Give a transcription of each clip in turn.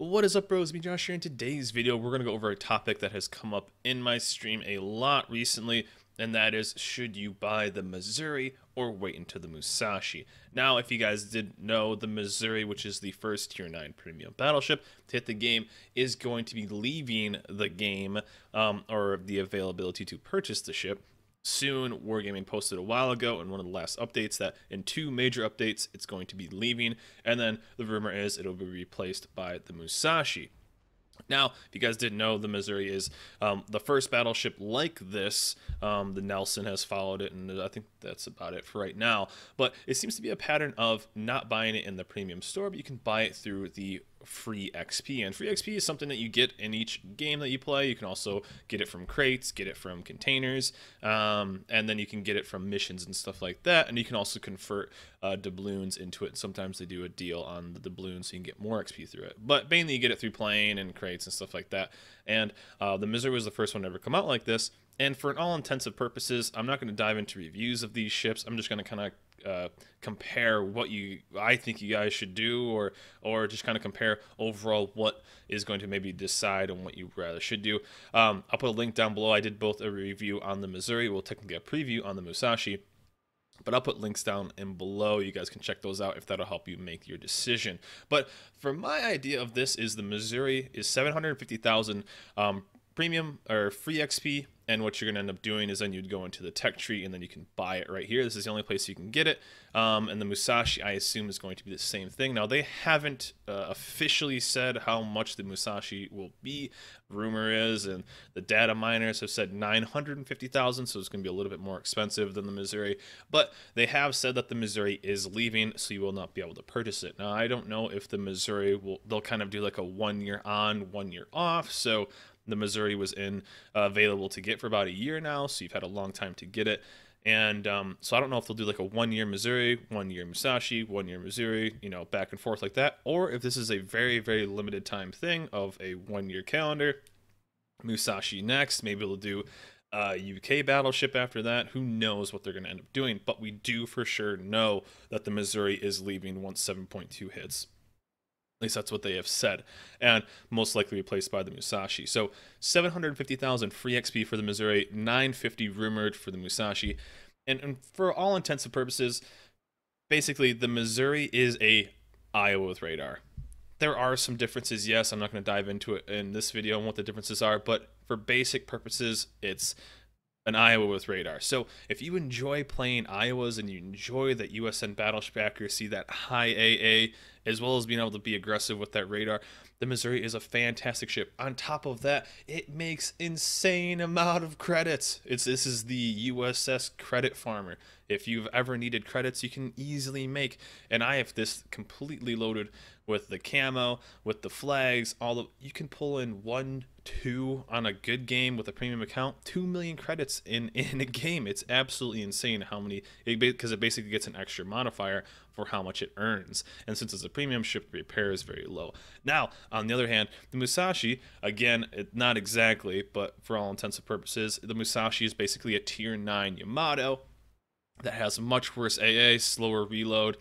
What is up, bros? Me, Josh here. In today's video, we're going to go over a topic that has come up in my stream a lot recently, and that is, should you buy the Missouri or wait until the Musashi? Now, if you guys didn't know, the Missouri, which is the first Tier 9 premium battleship to hit the game, is going to be leaving the game, or the availability to purchase the ship soon. Wargaming posted a while ago in one of the last updates that in two major updates it's going to be leaving, and then the rumor is it'll be replaced by the Musashi. Now, if you guys didn't know, the Missouri is the first battleship like this. The Nelson has followed it, and I think that's about it for right now. But it seems to be a pattern of not buying it in the premium store, but you can buy it through the free XP. And free XP is something that you get in each game that you play. You can also get it from crates, get it from containers, and then you can get it from missions and stuff like that. And you can also convert doubloons into it. Sometimes they do a deal on the doubloons so you can get more XP through it. But mainly you get it through playing and crates and stuff like that. And the Missouri was the first one to ever come out like this. And for all intensive purposes, I'm not going to dive into reviews of these ships. I'm just going to kind of compare what I think you guys should do, or just kind of compare overall what is going to maybe decide on what you rather should do. I'll put a link down below. I did both a review on the Missouri, well, technically a preview on the Musashi, but I'll put links down in below. You guys can check those out if that'll help you make your decision. But for my idea of this is the Missouri is 750,000 premium or free XP, and what you're going to end up doing is then you'd go into the tech tree and then you can buy it right here. This is the only place you can get it. And the Musashi, I assume, is going to be the same thing. Now, they haven't officially said how much the Musashi will be. Rumor is, and the data miners have said 950,000, so it's going to be a little bit more expensive than the Missouri. But they have said that the Missouri is leaving, so you will not be able to purchase it. Now, I don't know if the Missouri they'll kind of do like a 1 year on, 1 year off. So the Missouri was available to get for about a year now, so you've had a long time to get it. And so I don't know if they'll do like a 1 year Missouri, 1 year Musashi, 1 year Missouri, back and forth like that, or if this is a very, very limited time thing of a 1 year calendar. Musashi next, maybe they'll do a UK battleship after that. Who knows what they're going to end up doing, but we do for sure know that the Missouri is leaving once 7.2 hits. At least that's what they have said, and most likely replaced by the Musashi. So 750,000 free XP for the Missouri, 950 rumored for the Musashi, and for all intents and purposes, basically the Missouri is a Iowa with radar. There are some differences, yes. I'm not going to dive into it in this video on what the differences are, but for basic purposes, it's an Iowa with radar. So if you enjoy playing Iowas and you enjoy that USN battleship accuracy, that high AA, as well as being able to be aggressive with that radar, the Missouri is a fantastic ship. On top of that, it makes insane amount of credits. This is the USS credit farmer. If you've ever needed credits, you can easily make, and I have this completely loaded with the camo, with the flags, you can pull in 1, 2 on a good game with a premium account, 2 million credits in a game. It's absolutely insane how many, because it basically gets an extra modifier for how much it earns. And since it's a premium ship, the repair is very low. Now, on the other hand, the Musashi, again, not exactly, but for all intents and purposes, the Musashi is basically a tier 9 Yamato that has much worse AA, slower reload,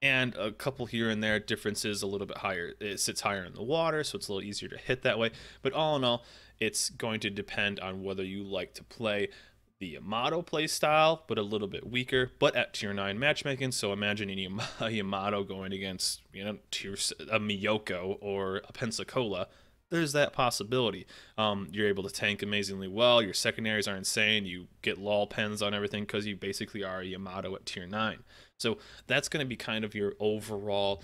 and a couple here and there differences, a little bit higher. It sits higher in the water, so it's a little easier to hit that way. But all in all, it's going to depend on whether you like to play the Yamato play style, but a little bit weaker, but at tier 9 matchmaking. So imagine a Yamato going against, a Miyoko or a Pensacola. There's that possibility. You're able to tank amazingly well. Your secondaries are insane. You get lull pens on everything because you basically are a Yamato at tier 9. So that's going to be kind of your overall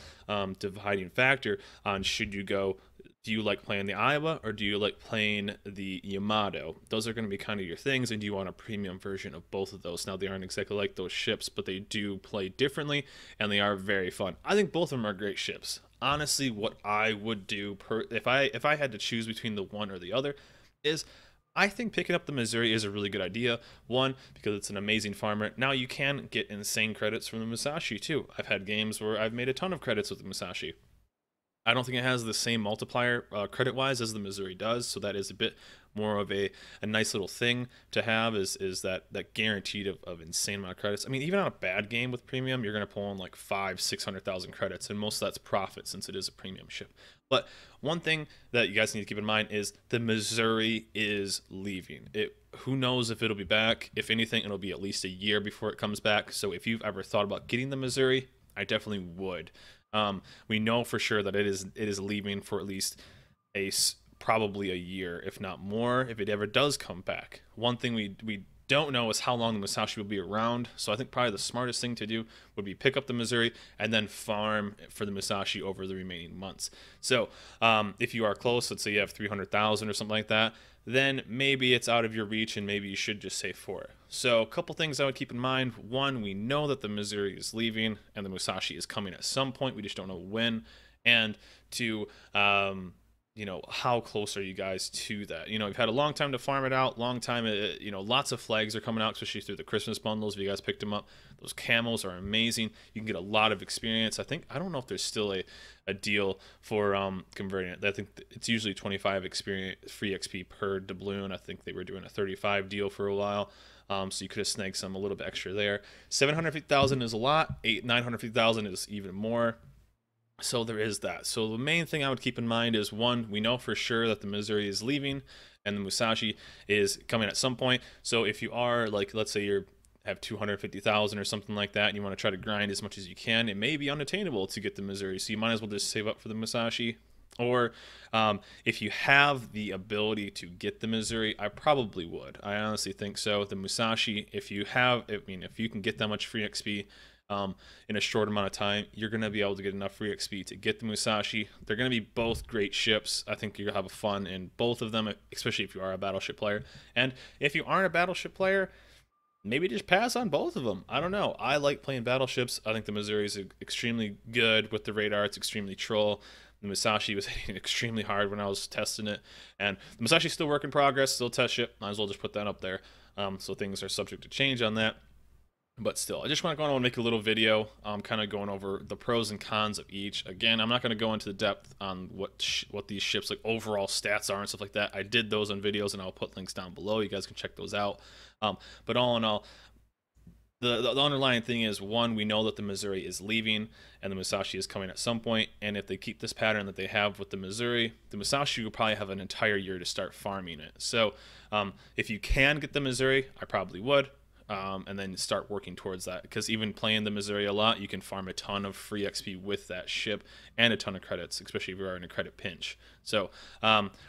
dividing factor on should you go, do you like playing the Iowa or do you like playing the Yamato? Those are going to be kind of your things, and do you want a premium version of both of those? Now, they aren't exactly like those ships, but they do play differently, and they are very fun. I think both of them are great ships. Honestly, what I would do if I had to choose between the one or the other is I think picking up the Missouri is a really good idea. One, because it's an amazing farmer. Now you can get insane credits from the Musashi too. I've had games where I've made a ton of credits with the Musashi. I don't think it has the same multiplier credit-wise as the Missouri does, so that is a bit more of a nice little thing to have is that guaranteed of insane amount of credits. I mean, even on a bad game with premium, you're gonna pull in like 500-600,000 credits, and most of that's profit since it is a premium ship. But one thing that you guys need to keep in mind is the Missouri is leaving. Who knows if it'll be back? If anything, it'll be at least a year before it comes back. So if you've ever thought about getting the Missouri, I definitely would. We know for sure that it is leaving for at least probably a year, if not more, if it ever does come back. One thing we don't know is how long the Musashi will be around. So I think probably the smartest thing to do would be pick up the Missouri and then farm for the Musashi over the remaining months. So if you are close, let's say you have 300,000 or something like that, then maybe it's out of your reach and maybe you should just save for it. So a couple things I would keep in mind. One, we know that the Missouri is leaving and the Musashi is coming at some point. We just don't know when. And two, how close are you guys to that? You've had a long time to farm it out, long time, lots of flags are coming out, especially through the Christmas bundles. If you guys picked them up, those camos are amazing. You can get a lot of experience. I don't know if there's still a deal for converting it. I think it's usually 25 experience free XP per doubloon. I think they were doing a 35 deal for a while. So you could have snagged some a little bit extra there. 750,000 is a lot. 950,000 is even more. So there is that. So the main thing I would keep in mind is, one, we know for sure that the Missouri is leaving and the Musashi is coming at some point. So if you are, like, let's say you have 250,000 or something like that and you want to try to grind as much as you can, it may be unattainable to get the Missouri. So you might as well just save up for the Musashi. Or if you have the ability to get the Missouri, I probably would. I honestly think so. The Musashi, if you can get that much free XP in a short amount of time, you're going to be able to get enough free XP to get the Musashi. They're going to be both great ships. I think you'll have fun in both of them, especially if you are a battleship player. And if you aren't a battleship player, maybe just pass on both of them. I don't know. I like playing battleships. I think the Missouri is extremely good with the radar. It's extremely troll. The Musashi was hitting extremely hard when I was testing it. And the Musashi is still work in progress, still test ship. Might as well just put that up there. So things are subject to change on that. But still, I just want to go on and make a little video kind of going over the pros and cons of each. Again, I'm not going to go into the depth on what these ships like overall stats are and stuff like that. I did those on videos and I'll put links down below. You guys can check those out. But all in all, the underlying thing is, one, we know that the Missouri is leaving and the Musashi is coming at some point. And if they keep this pattern that they have with the Missouri, the Musashi will probably have an entire year to start farming it. So if you can get the Missouri, I probably would. And then start working towards that, because even playing the Missouri a lot, you can farm a ton of free XP with that ship and a ton of credits, especially if you are in a credit pinch. So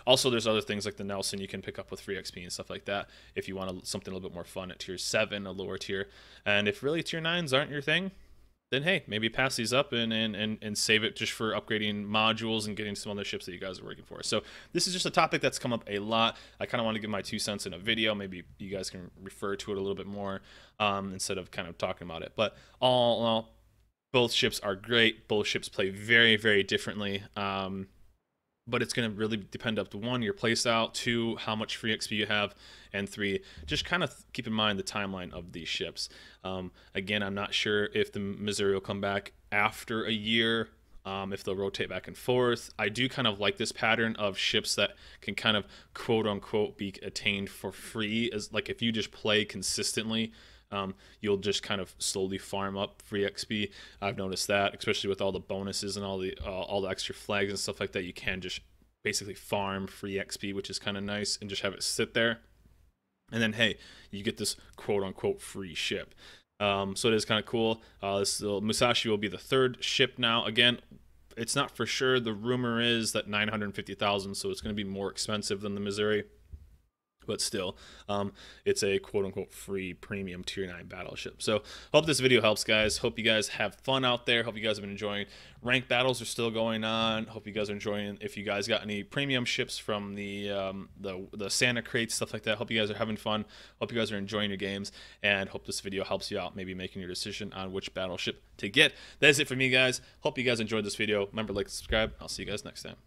also there's other things like the Nelson you can pick up with free XP and stuff like that if you want something a little bit more fun at tier 7, a lower tier. And if really tier 9s aren't your thing, then hey, maybe pass these up and save it just for upgrading modules and getting some other ships that you guys are working for. So this is just a topic that's come up a lot. I kind of want to give my 2 cents in a video. Maybe you guys can refer to it a little bit more instead of kind of talking about it. But all in all, both ships are great. Both ships play very, very differently. But it's going to really depend up to, 1, your playstyle, 2, how much free XP you have, and 3, just kind of keep in mind the timeline of these ships. Again, I'm not sure if the Missouri will come back after a year, if they'll rotate back and forth. I do kind of like this pattern of ships that can kind of quote-unquote be attained for free, as like if you just play consistently, you'll just kind of slowly farm up free XP. I've noticed that, especially with all the bonuses and all the extra flags and stuff like that. You can just basically farm free XP, which is kind of nice, and just have it sit there. And then, hey, you get this quote-unquote free ship. So it is kind of cool. Musashi will be the 3rd ship now. Again, it's not for sure. The rumor is that 950,000, so it's going to be more expensive than the Missouri. But still, it's a quote-unquote free premium tier 9 battleship. So hope this video helps, guys. Hope you guys have fun out there. Hope you guys have been enjoying. Ranked battles are still going on. Hope you guys are enjoying. If you guys got any premium ships from the Santa crates, stuff like that, hope you guys are having fun. Hope you guys are enjoying your games, and hope this video helps you out, maybe making your decision on which battleship to get. That is it for me, guys. Hope you guys enjoyed this video. Remember, like, subscribe. I'll see you guys next time.